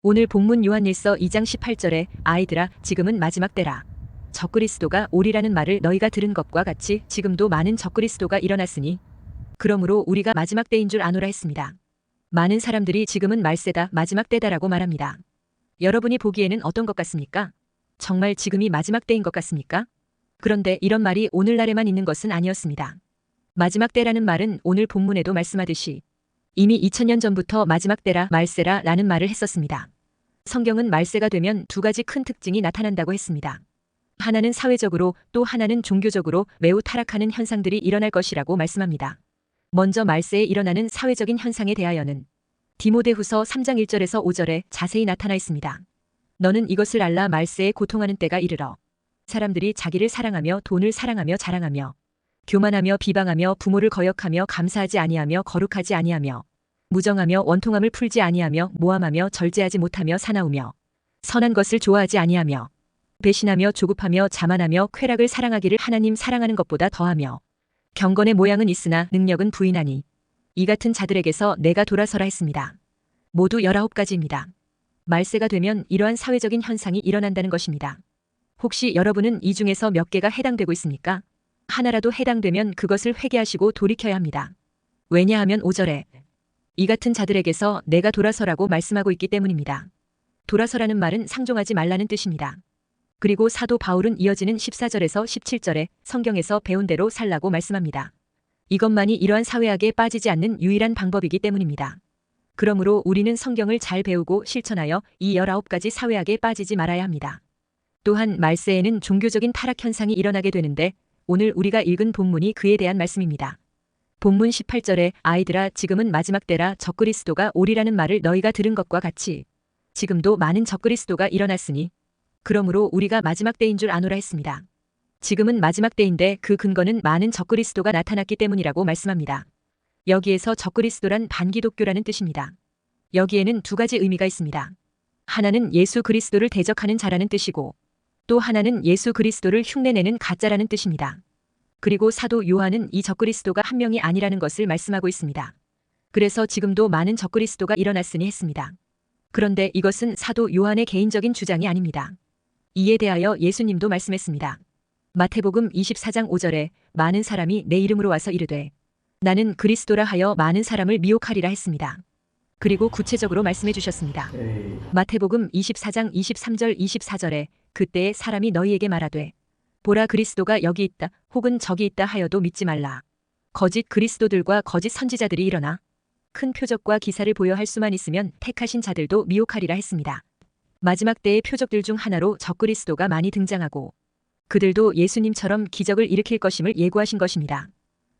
오늘 본문 요한일서 2장 18절에 아이들아 지금은 마지막 때라. 적그리스도가 오리라는 말을 너희가 들은 것과 같이 지금도 많은 적그리스도가 일어났으니 그러므로 우리가 마지막 때인 줄 아노라 했습니다. 많은 사람들이 지금은 말세다 마지막 때다라고 말합니다. 여러분이 보기에는 어떤 것 같습니까? 정말 지금이 마지막 때인 것 같습니까? 그런데 이런 말이 오늘날에만 있는 것은 아니었습니다. 마지막 때라는 말은 오늘 본문에도 말씀하듯이 이미 2000년 전부터 마지막 때라 말세라 라는 말을 했었습니다. 성경은 말세가 되면 두 가지 큰 특징이 나타난다고 했습니다. 하나는 사회적으로 또 하나는 종교적으로 매우 타락하는 현상들이 일어날 것이라고 말씀합니다. 먼저 말세에 일어나는 사회적인 현상에 대하여는 디모데후서 3장 1절에서 5절에 자세히 나타나 있습니다. 너는 이것을 알라 말세에 고통하는 때가 이르러 사람들이 자기를 사랑하며 돈을 사랑하며 자랑하며 교만하며 비방하며 부모를 거역하며 감사하지 아니하며 거룩하지 아니하며 무정하며 원통함을 풀지 아니하며 모함하며 절제하지 못하며 사나우며 선한 것을 좋아하지 아니하며 배신하며 조급하며 자만하며 쾌락을 사랑하기를 하나님 사랑하는 것보다 더하며 경건의 모양은 있으나 능력은 부인하니 이 같은 자들에게서 내가 돌아서라 했습니다. 모두 19가지입니다. 말세가 되면 이러한 사회적인 현상이 일어난다는 것입니다. 혹시 여러분은 이 중에서 몇 개가 해당되고 있습니까? 하나라도 해당되면 그것을 회개하시고 돌이켜야 합니다. 왜냐하면 5절에 이 같은 자들에게서 내가 돌아서라고 말씀하고 있기 때문입니다. 돌아서라는 말은 상종하지 말라는 뜻입니다. 그리고 사도 바울은 이어지는 14절에서 17절에 성경에서 배운 대로 살라고 말씀합니다. 이것만이 이러한 사회악에 빠지지 않는 유일한 방법이기 때문입니다. 그러므로 우리는 성경을 잘 배우고 실천하여 이 19가지 사회악에 빠지지 말아야 합니다. 또한 말세에는 종교적인 타락 현상이 일어나게 되는데 오늘 우리가 읽은 본문이 그에 대한 말씀입니다. 본문 18절에 아이들아 지금은 마지막 때라 적그리스도가 오리라는 말을 너희가 들은 것과 같이 지금도 많은 적그리스도가 일어났으니 그러므로 우리가 마지막 때인 줄 아노라 했습니다. 지금은 마지막 때인데 그 근거는 많은 적그리스도가 나타났기 때문이라고 말씀합니다. 여기에서 적그리스도란 반기독교라는 뜻입니다. 여기에는 두 가지 의미가 있습니다. 하나는 예수 그리스도를 대적하는 자라는 뜻이고 또 하나는 예수 그리스도를 흉내내는 가짜라는 뜻입니다. 그리고 사도 요한은 이 적그리스도가 한 명이 아니라는 것을 말씀하고 있습니다. 그래서 지금도 많은 적그리스도가 일어났으니 했습니다. 그런데 이것은 사도 요한의 개인적인 주장이 아닙니다. 이에 대하여 예수님도 말씀했습니다. 마태복음 24장 5절에 많은 사람이 내 이름으로 와서 이르되 나는 그리스도라 하여 많은 사람을 미혹하리라 했습니다. 그리고 구체적으로 말씀해 주셨습니다. 마태복음 24장 23절 24절에 그때에 사람이 너희에게 말하되 보라 그리스도가 여기 있다 혹은 저기 있다 하여도 믿지 말라. 거짓 그리스도들과 거짓 선지자들이 일어나 큰 표적과 기사를 보여 할 수만 있으면 택하신 자들도 미혹하리라 했습니다. 마지막 때의 표적들 중 하나로 적그리스도가 많이 등장하고 그들도 예수님처럼 기적을 일으킬 것임을 예고하신 것입니다.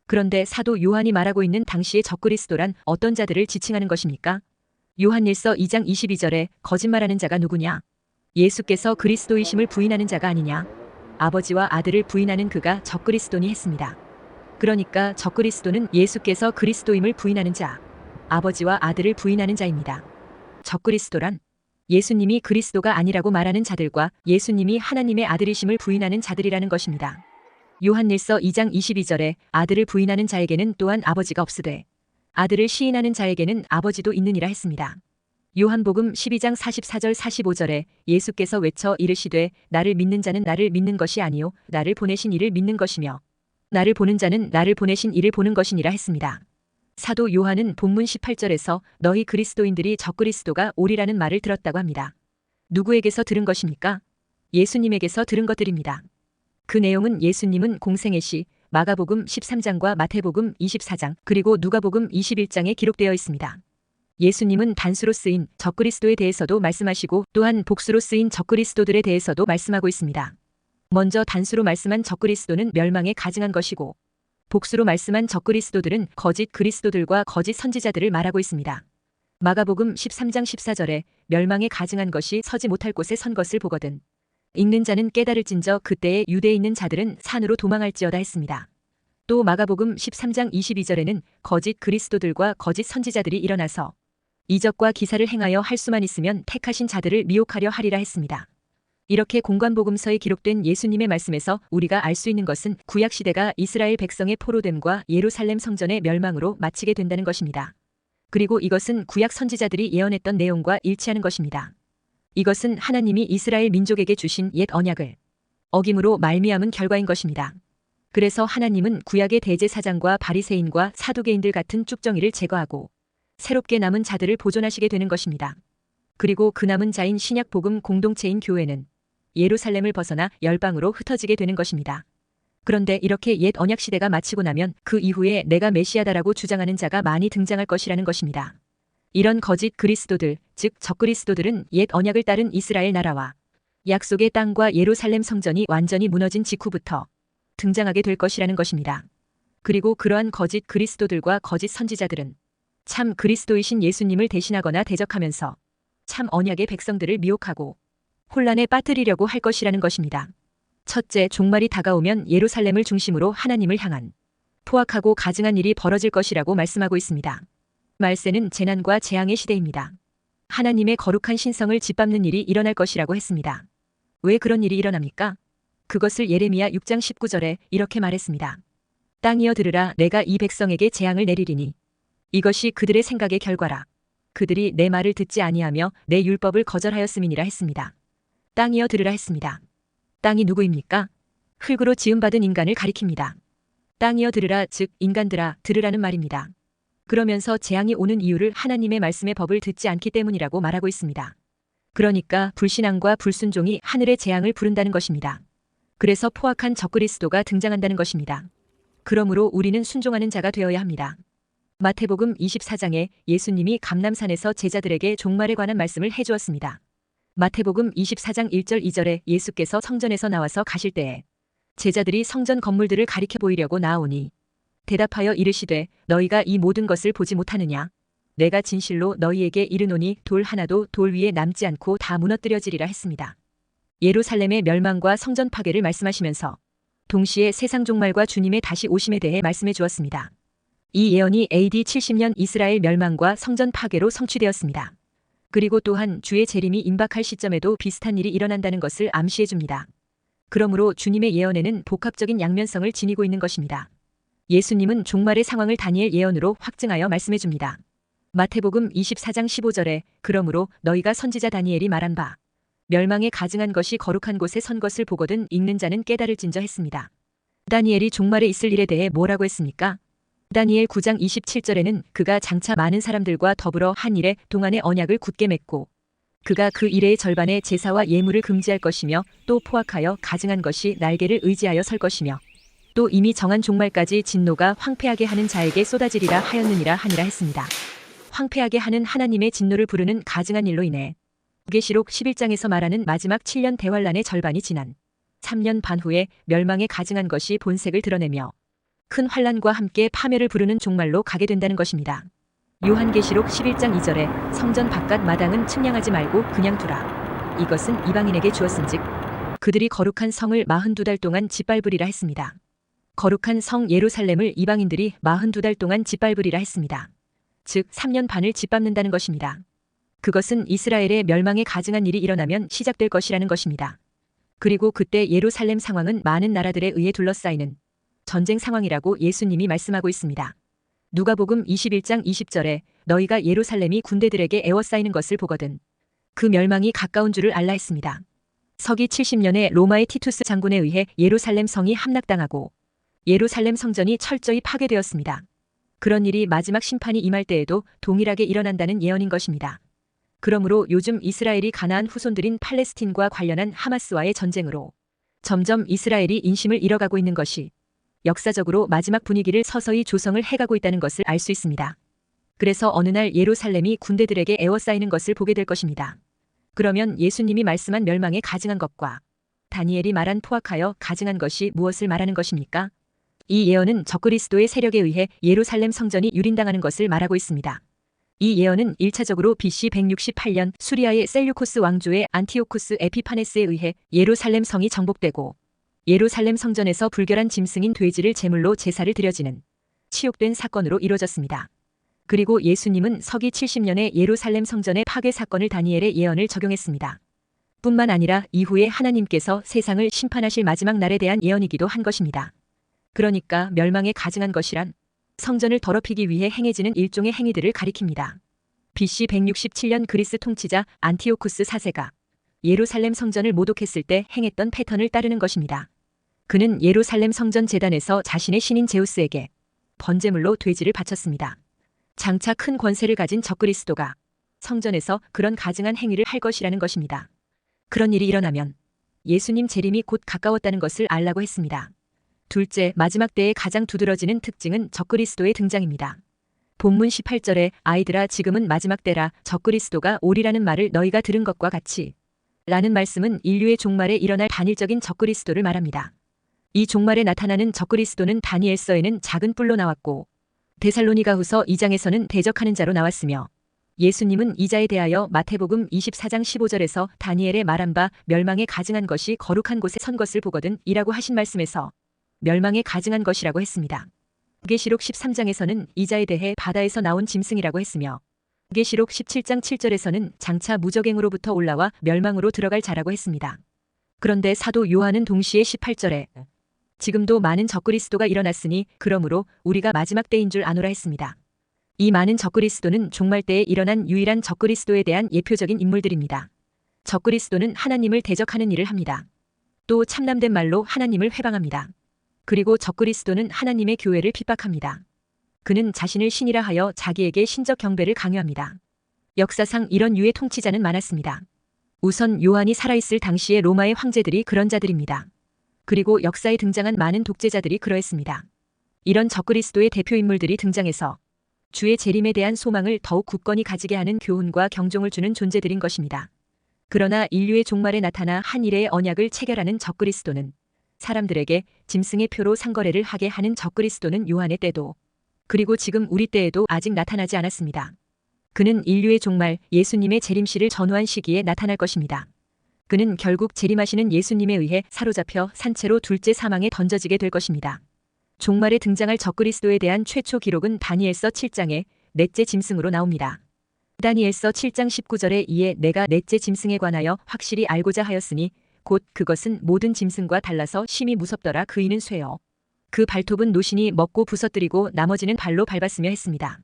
그런데 사도 요한이 말하고 있는 당시의 적그리스도란 어떤 자들을 지칭하는 것입니까? 요한일서 2장 22절에 거짓말하는 자가 누구냐? 예수께서 그리스도이심을 부인하는 자가 아니냐? 아버지와 아들을 부인하는 그가 적그리스도니 했습니다. 그러니까 적그리스도는 예수께서 그리스도임을 부인하는 자, 아버지와 아들을 부인하는 자입니다. 적그리스도란 예수님이 그리스도가 아니라고 말하는 자들과 예수님이 하나님의 아들이심을 부인하는 자들이라는 것입니다. 요한일서 2장 22절에 아들을 부인하는 자에게는 또한 아버지가 없으되 아들을 시인하는 자에게는 아버지도 있느니라 했습니다. 요한복음 12장 44절 45절에 예수께서 외쳐 이르시되 나를 믿는 자는 나를 믿는 것이 아니요 나를 보내신 이를 믿는 것이며 나를 보는 자는 나를 보내신 이를 보는 것이니라 했습니다. 사도 요한은 본문 18절에서 너희 그리스도인들이 적그리스도가 오리라는 말을 들었다고 합니다. 누구에게서 들은 것입니까? 예수님에게서 들은 것들입니다. 그 내용은 예수님은 공생애 시 마가복음 13장과 마태복음 24장 그리고 누가복음 21장에 기록되어 있습니다. 예수님은 단수로 쓰인 적그리스도에 대해서도 말씀하시고 또한 복수로 쓰인 적그리스도들에 대해서도 말씀하고 있습니다. 먼저 단수로 말씀한 적그리스도는 멸망에 가증한 것이고 복수로 말씀한 적그리스도들은 거짓 그리스도들과 거짓 선지자들을 말하고 있습니다. 마가복음 13장 14절에 멸망에 가증한 것이 서지 못할 곳에 선 것을 보거든 읽는 자는 깨달을진저 그때에 유대에 있는 자들은 산으로 도망할지어다 했습니다. 또 마가복음 13장 22절에는 거짓 그리스도들과 거짓 선지자들이 일어나서 이적과 기사를 행하여 할 수만 있으면 택하신 자들을 미혹하려 하리라 했습니다. 이렇게 공관복음서에 기록된 예수님의 말씀에서 우리가 알 수 있는 것은 구약시대가 이스라엘 백성의 포로됨과 예루살렘 성전의 멸망으로 마치게 된다는 것입니다. 그리고 이것은 구약 선지자들이 예언했던 내용과 일치하는 것입니다. 이것은 하나님이 이스라엘 민족에게 주신 옛 언약을 어김으로 말미암은 결과인 것입니다. 그래서 하나님은 구약의 대제사장과 바리새인과 사두개인들 같은 쭉정이를 제거하고 새롭게 남은 자들을 보존하시게 되는 것입니다. 그리고 그 남은 자인 신약 복음 공동체인 교회는 예루살렘을 벗어나 열방으로 흩어지게 되는 것입니다. 그런데 이렇게 옛 언약 시대가 마치고 나면 그 이후에 내가 메시아다라고 주장하는 자가 많이 등장할 것이라는 것입니다. 이런 거짓 그리스도들, 즉 적그리스도들은 옛 언약을 따른 이스라엘 나라와 약속의 땅과 예루살렘 성전이 완전히 무너진 직후부터 등장하게 될 것이라는 것입니다. 그리고 그러한 거짓 그리스도들과 거짓 선지자들은 참 그리스도이신 예수님을 대신하거나 대적하면서 참 언약의 백성들을 미혹하고 혼란에 빠뜨리려고 할 것이라는 것입니다. 첫째, 종말이 다가오면 예루살렘을 중심으로 하나님을 향한 포악하고 가증한 일이 벌어질 것이라고 말씀하고 있습니다. 말세는 재난과 재앙의 시대입니다. 하나님의 거룩한 신성을 짓밟는 일이 일어날 것이라고 했습니다. 왜 그런 일이 일어납니까? 그것을 예레미야 6장 19절에 이렇게 말했습니다. 땅이여 들으라, 내가 이 백성에게 재앙을 내리리니 이것이 그들의 생각의 결과라. 그들이 내 말을 듣지 아니하며 내 율법을 거절하였음이니라 했습니다. 땅이여 들으라 했습니다. 땅이 누구입니까? 흙으로 지음받은 인간을 가리킵니다. 땅이여 들으라, 즉 인간들아 들으라는 말입니다. 그러면서 재앙이 오는 이유를 하나님의 말씀의 법을 듣지 않기 때문이라고 말하고 있습니다. 그러니까 불신앙과 불순종이 하늘의 재앙을 부른다는 것입니다. 그래서 포악한 적그리스도가 등장한다는 것입니다. 그러므로 우리는 순종하는 자가 되어야 합니다. 마태복음 24장에 예수님이 감람산에서 제자들에게 종말에 관한 말씀을 해주었습니다. 마태복음 24장 1절 2절에 예수께서 성전에서 나와서 가실 때에 제자들이 성전 건물들을 가리켜 보이려고 나아오니 대답하여 이르시되 너희가 이 모든 것을 보지 못하느냐? 내가 진실로 너희에게 이르노니 돌 하나도 돌 위에 남지 않고 다 무너뜨려지리라 했습니다. 예루살렘의 멸망과 성전 파괴를 말씀하시면서 동시에 세상 종말과 주님의 다시 오심에 대해 말씀해 주었습니다. 이 예언이 AD 70년 이스라엘 멸망과 성전 파괴로 성취되었습니다. 그리고 또한 주의 재림이 임박할 시점에도 비슷한 일이 일어난다는 것을 암시해 줍니다. 그러므로 주님의 예언에는 복합적인 양면성을 지니고 있는 것입니다. 예수님은 종말의 상황을 다니엘 예언으로 확증하여 말씀해 줍니다. 마태복음 24장 15절에 그러므로 너희가 선지자 다니엘이 말한 바 멸망에 가증한 것이 거룩한 곳에 선 것을 보거든 읽는 자는 깨달을진저 했습니다. 다니엘이 종말에 있을 일에 대해 뭐라고 했습니까? 다니엘 9장 27절에는 그가 장차 많은 사람들과 더불어 한 일에 동안의 언약을 굳게 맺고 그가 그 일의 절반의 제사와 예물을 금지할 것이며 또 포악하여 가증한 것이 날개를 의지하여 설 것이며 또 이미 정한 종말까지 진노가 황폐하게 하는 자에게 쏟아지리라 하였느니라 하니라 했습니다. 황폐하게 하는 하나님의 진노를 부르는 가증한 일로 인해 계시록 11장에서 말하는 마지막 7년 대환란의 절반이 지난 3년 반 후에 멸망에 가증한 것이 본색을 드러내며 큰 환란과 함께 파멸을 부르는 종말로 가게 된다는 것입니다. 요한계시록 11장 2절에 성전 바깥 마당은 측량하지 말고 그냥 두라. 이것은 이방인에게 주었은즉 그들이 거룩한 성을 42달 동안 짓밟으리라 했습니다. 거룩한 성 예루살렘을 이방인들이 42달 동안 짓밟으리라 했습니다. 즉 3년 반을 짓밟는다는 것입니다. 그것은 이스라엘의 멸망에 가증한 일이 일어나면 시작될 것이라는 것입니다. 그리고 그때 예루살렘 상황은 많은 나라들에 의해 둘러싸이는 전쟁 상황이라고 예수님이 말씀하고 있습니다. 누가복음 21장 20절에 너희가 예루살렘이 군대들에게 에워싸이는 것을 보거든 그 멸망이 가까운 줄을 알라 했습니다. 서기 70년에 로마의 티투스 장군에 의해 예루살렘 성이 함락당하고 예루살렘 성전이 철저히 파괴되었습니다. 그런 일이 마지막 심판이 임할 때에도 동일하게 일어난다는 예언인 것입니다. 그러므로 요즘 이스라엘이 가나안 후손들인 팔레스틴과 관련한 하마스와의 전쟁으로 점점 이스라엘이 인심을 잃어가고 있는 것이 역사적으로 마지막 분위기를 서서히 조성을 해가고 있다는 것을 알 수 있습니다. 그래서 어느 날 예루살렘이 군대들에게 에워싸이는 것을 보게 될 것입니다. 그러면 예수님이 말씀한 멸망에 가증한 것과 다니엘이 말한 포악하여 가증한 것이 무엇을 말하는 것입니까? 이 예언은 적그리스도의 세력에 의해 예루살렘 성전이 유린당하는 것을 말하고 있습니다. 이 예언은 1차적으로 BC 168년 수리아의 셀류코스 왕조의 안티오쿠스 에피파네스에 의해 예루살렘 성이 정복되고 예루살렘 성전에서 불결한 짐승인 돼지를 제물로 제사를 드려지는 치욕된 사건으로 이루어졌습니다. 그리고 예수님은 서기 70년에 예루살렘 성전의 파괴 사건을 다니엘의 예언을 적용했습니다. 뿐만 아니라 이후에 하나님께서 세상을 심판하실 마지막 날에 대한 예언이기도 한 것입니다. 그러니까 멸망에 가증한 것이란 성전을 더럽히기 위해 행해지는 일종의 행위들을 가리킵니다. BC 167년 그리스 통치자 안티오쿠스 4세가 예루살렘 성전을 모독했을 때 행했던 패턴을 따르는 것입니다. 그는 예루살렘 성전 제단에서 자신의 신인 제우스에게 번제물로 돼지를 바쳤습니다. 장차 큰 권세를 가진 적그리스도가 성전에서 그런 가증한 행위를 할 것이라는 것입니다. 그런 일이 일어나면 예수님 재림이 곧 가까웠다는 것을 알라고 했습니다. 둘째, 마지막 때의 가장 두드러지는 특징은 적그리스도의 등장입니다. 본문 18절에 아이들아 지금은 마지막 때라 적그리스도가 오리라는 말을 너희가 들은 것과 같이 라는 말씀은 인류의 종말에 일어날 단일적인 적그리스도를 말합니다. 이 종말에 나타나는 적그리스도는 다니엘서에는 작은 뿔로 나왔고 데살로니가후서 2장에서는 대적하는 자로 나왔으며 예수님은 이 자에 대하여 마태복음 24장 15절에서 다니엘의 말한 바 멸망에 가증한 것이 거룩한 곳에 선 것을 보거든 이라고 하신 말씀에서 멸망에 가증한 것이라고 했습니다. 계시록 13장에서는 이 자에 대해 바다에서 나온 짐승이라고 했으며 계시록 17장 7절에서는 장차 무적행으로부터 올라와 멸망으로 들어갈 자라고 했습니다. 그런데 사도 요한은 동시에 18절에 지금도 많은 적그리스도가 일어났으니 그러므로 우리가 마지막 때인 줄 아노라 했습니다. 이 많은 적그리스도는 종말 때에 일어난 유일한 적그리스도에 대한 예표적인 인물들입니다. 적그리스도는 하나님을 대적하는 일을 합니다. 또 참남된 말로 하나님을 회방합니다. 그리고 적그리스도는 하나님의 교회를 핍박합니다. 그는 자신을 신이라 하여 자기에게 신적 경배를 강요합니다. 역사상 이런 유의 통치자는 많았습니다. 우선 요한이 살아있을 당시의 로마의 황제들이 그런 자들입니다. 그리고 역사에 등장한 많은 독재자들이 그러했습니다. 이런 적그리스도의 대표 인물들이 등장해서 주의 재림에 대한 소망을 더욱 굳건히 가지게 하는 교훈과 경종을 주는 존재들인 것입니다. 그러나 인류의 종말에 나타나 한 일의 언약을 체결하는 적그리스도는 사람들에게 짐승의 표로 상거래를 하게 하는 적그리스도는 요한의 때도 그리고 지금 우리 때에도 아직 나타나지 않았습니다. 그는 인류의 종말 예수님의 재림시를 전후한 시기에 나타날 것입니다. 그는 결국 재림하시는 예수님에 의해 사로잡혀 산채로 둘째 사망에 던져지게 될 것입니다. 종말에 등장할 적그리스도에 대한 최초 기록은 다니엘서 7장에 넷째 짐승으로 나옵니다. 다니엘서 7장 19절에 이에 내가 넷째 짐승에 관하여 확실히 알고자 하였으니 곧 그것은 모든 짐승과 달라서 심히 무섭더라. 그이는 쇠요. 그 발톱은 노신이 먹고 부서뜨리고 나머지는 발로 밟았으며 했습니다.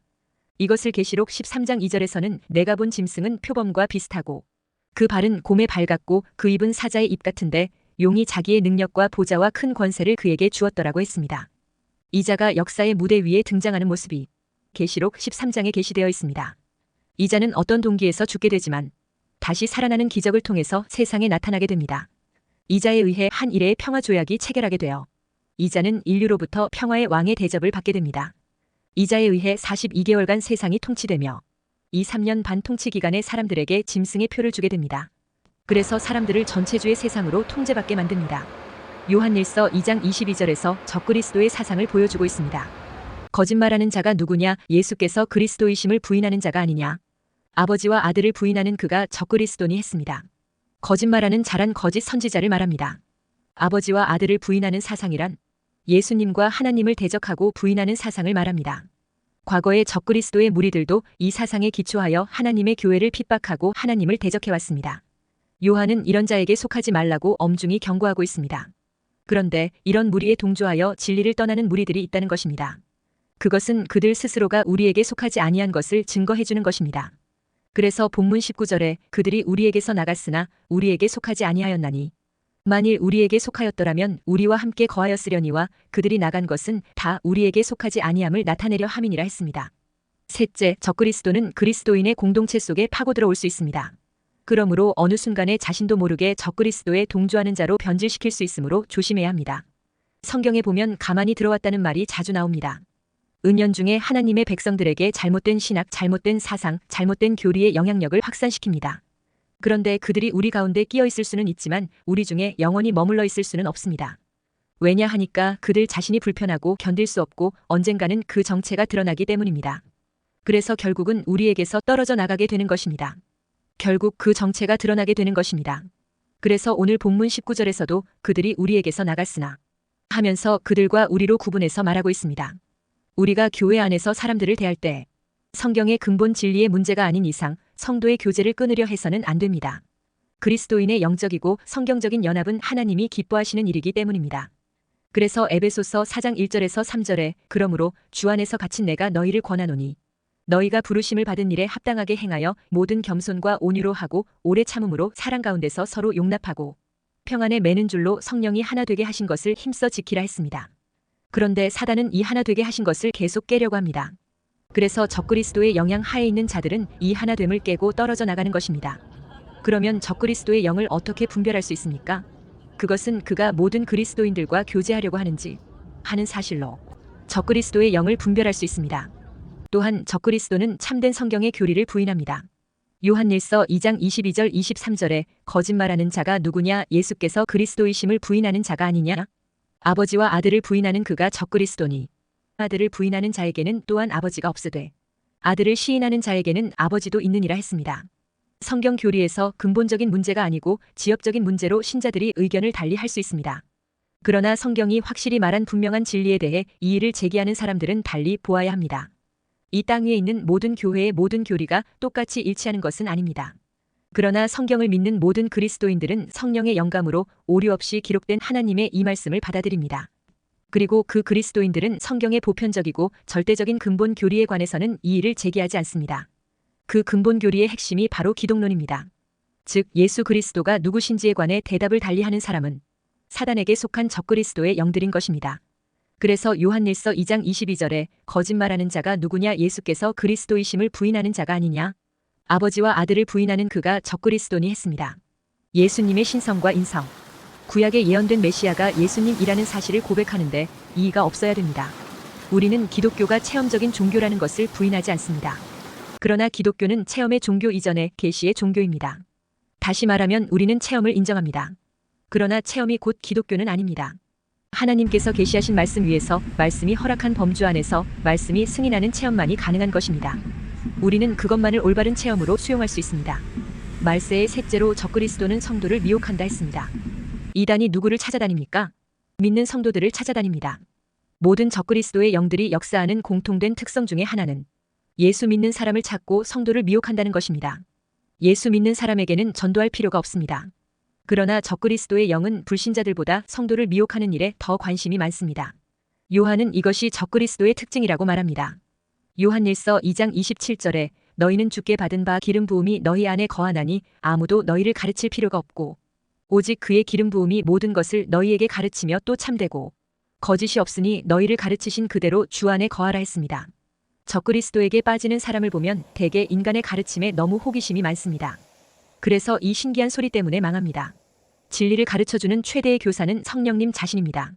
이것을 계시록 13장 2절에서는 내가 본 짐승은 표범과 비슷하고 그 발은 곰의 발 같고 그 입은 사자의 입 같은데 용이 자기의 능력과 보좌와 큰 권세를 그에게 주었더라고 했습니다. 이 자가 역사의 무대 위에 등장하는 모습이 계시록 13장에 게시되어 있습니다. 이 자는 어떤 동기에서 죽게 되지만 다시 살아나는 기적을 통해서 세상에 나타나게 됩니다. 이 자에 의해 한 일회의 평화 조약이 체결하게 되어 이 자는 인류로부터 평화의 왕의 대접을 받게 됩니다. 이 자에 의해 42개월간 세상이 통치되며 이 3년 반 통치 기간에 사람들에게 짐승의 표를 주게 됩니다. 그래서 사람들을 전체주의 세상으로 통제받게 만듭니다. 요한일서 2장 22절에서 적그리스도의 사상을 보여주고 있습니다. 거짓말하는 자가 누구냐? 예수께서 그리스도이심을 부인하는 자가 아니냐? 아버지와 아들을 부인하는 그가 적그리스도니 했습니다. 거짓말하는 자란 거짓 선지자를 말합니다. 아버지와 아들을 부인하는 사상이란 예수님과 하나님을 대적하고 부인하는 사상을 말합니다. 과거의 적그리스도의 무리들도 이 사상에 기초하여 하나님의 교회를 핍박하고 하나님을 대적해왔습니다. 요한은 이런 자에게 속하지 말라고 엄중히 경고하고 있습니다. 그런데 이런 무리에 동조하여 진리를 떠나는 무리들이 있다는 것입니다. 그것은 그들 스스로가 우리에게 속하지 아니한 것을 증거해주는 것입니다. 그래서 본문 19절에 그들이 우리에게서 나갔으나 우리에게 속하지 아니하였나니 만일 우리에게 속하였더라면 우리와 함께 거하였으려니와 그들이 나간 것은 다 우리에게 속하지 아니함을 나타내려 함이니라 했습니다. 셋째, 적그리스도는 그리스도인의 공동체 속에 파고들어 올 수 있습니다. 그러므로 어느 순간에 자신도 모르게 적그리스도에 동조하는 자로 변질시킬 수 있으므로 조심해야 합니다. 성경에 보면 가만히 들어왔다는 말이 자주 나옵니다. 은연중에 하나님의 백성들에게 잘못된 신학, 잘못된 사상, 잘못된 교리의 영향력을 확산시킵니다. 그런데 그들이 우리 가운데 끼어 있을 수는 있지만 우리 중에 영원히 머물러 있을 수는 없습니다. 왜냐 하니까 그들 자신이 불편하고 견딜 수 없고 언젠가는 그 정체가 드러나기 때문입니다. 그래서 결국은 우리에게서 떨어져 나가게 되는 것입니다. 결국 그 정체가 드러나게 되는 것입니다. 그래서 오늘 본문 19절에서도 그들이 우리에게서 나갔으나 하면서 그들과 우리로 구분해서 말하고 있습니다. 우리가 교회 안에서 사람들을 대할 때 성경의 근본 진리의 문제가 아닌 이상 성도의 교제를 끊으려 해서는 안 됩니다. 그리스도인의 영적이고 성경적인 연합은 하나님이 기뻐하시는 일이기 때문입니다. 그래서 에베소서 4장 1절에서 3절에 그러므로 주 안에서 갇힌 내가 너희를 권하노니 너희가 부르심을 받은 일에 합당하게 행하여 모든 겸손과 온유로 하고 오래 참음으로 사랑 가운데서 서로 용납하고 평안에 매는 줄로 성령이 하나 되게 하신 것을 힘써 지키라 했습니다. 그런데 사단은 이 하나 되게 하신 것을 계속 깨려고 합니다. 그래서 적그리스도의 영향 하에 있는 자들은 이 하나됨을 깨고 떨어져 나가는 것입니다. 그러면 적그리스도의 영을 어떻게 분별할 수 있습니까? 그것은 그가 모든 그리스도인들과 교제하려고 하는지 하는 사실로 적그리스도의 영을 분별할 수 있습니다. 또한 적그리스도는 참된 성경의 교리를 부인합니다. 요한일서 2장 22절 23절에 거짓말하는 자가 누구냐? 예수께서 그리스도이심을 부인하는 자가 아니냐? 아버지와 아들을 부인하는 그가 적그리스도니 아들을 부인하는 자에게는 또한 아버지가 없으되 아들을 시인하는 자에게는 아버지도 있느니라 했습니다. 성경 교리에서 근본적인 문제가 아니고 지엽적인 문제로 신자들이 의견을 달리 할 수 있습니다. 그러나 성경이 확실히 말한 분명한 진리에 대해 이의를 제기하는 사람들은 달리 보아야 합니다. 이 땅 위에 있는 모든 교회의 모든 교리가 똑같이 일치하는 것은 아닙니다. 그러나 성경을 믿는 모든 그리스도인들은 성령의 영감으로 오류 없이 기록된 하나님의 이 말씀을 받아들입니다. 그리고 그 그리스도인들은 성경의 보편적이고 절대적인 근본 교리에 관해서는 이의를 제기하지 않습니다. 그 근본 교리의 핵심이 바로 기독론입니다. 즉 예수 그리스도가 누구신지에 관해 대답을 달리하는 사람은 사단에게 속한 적그리스도의 영들인 것입니다. 그래서 요한일서 2장 22절에 거짓말하는 자가 누구냐? 예수께서 그리스도이심을 부인하는 자가 아니냐? 아버지와 아들을 부인하는 그가 적그리스도니 했습니다. 예수님의 신성과 인성, 구약에 예언된 메시아가 예수님이라는 사실을 고백하는데 이의가 없어야 됩니다. 우리는 기독교가 체험적인 종교라는 것을 부인하지 않습니다. 그러나 기독교는 체험의 종교 이전의 계시의 종교입니다. 다시 말하면 우리는 체험을 인정합니다. 그러나 체험이 곧 기독교는 아닙니다. 하나님께서 계시하신 말씀 위에서 말씀이 허락한 범주 안에서 말씀이 승인하는 체험만이 가능한 것입니다. 우리는 그것만을 올바른 체험으로 수용할 수 있습니다. 말세의 셋째로 적그리스도는 성도를 미혹한다 했습니다. 이단이 누구를 찾아다닙니까? 믿는 성도들을 찾아다닙니다. 모든 적그리스도의 영들이 역사하는 공통된 특성 중에 하나는 예수 믿는 사람을 찾고 성도를 미혹한다는 것입니다. 예수 믿는 사람에게는 전도할 필요가 없습니다. 그러나 적그리스도의 영은 불신자들보다 성도를 미혹하는 일에 더 관심이 많습니다. 요한은 이것이 적그리스도의 특징이라고 말합니다. 요한일서 2장 27절에 너희는 주께 받은 바 기름 부음이 너희 안에 거하나니 아무도 너희를 가르칠 필요가 없고 오직 그의 기름 부음이 모든 것을 너희에게 가르치며 또 참되고 거짓이 없으니 너희를 가르치신 그대로 주 안에 거하라 했습니다. 적그리스도에게 빠지는 사람을 보면 대개 인간의 가르침에 너무 호기심이 많습니다. 그래서 이 신기한 소리 때문에 망합니다. 진리를 가르쳐주는 최대의 교사는 성령님 자신입니다.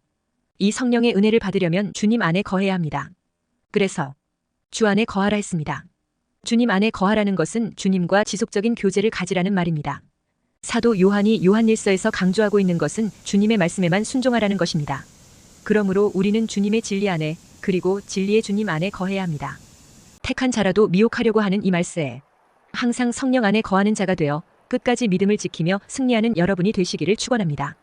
이 성령의 은혜를 받으려면 주님 안에 거해야 합니다. 그래서 주 안에 거하라 했습니다. 주님 안에 거하라는 것은 주님과 지속적인 교제를 가지라는 말입니다. 사도 요한이 요한일서에서 강조하고 있는 것은 주님의 말씀에만 순종하라는 것입니다. 그러므로 우리는 주님의 진리 안에 그리고 진리의 주님 안에 거해야 합니다. 택한 자라도 미혹하려고 하는 이 말세에 항상 성령 안에 거하는 자가 되어 끝까지 믿음을 지키며 승리하는 여러분이 되시기를 축원합니다.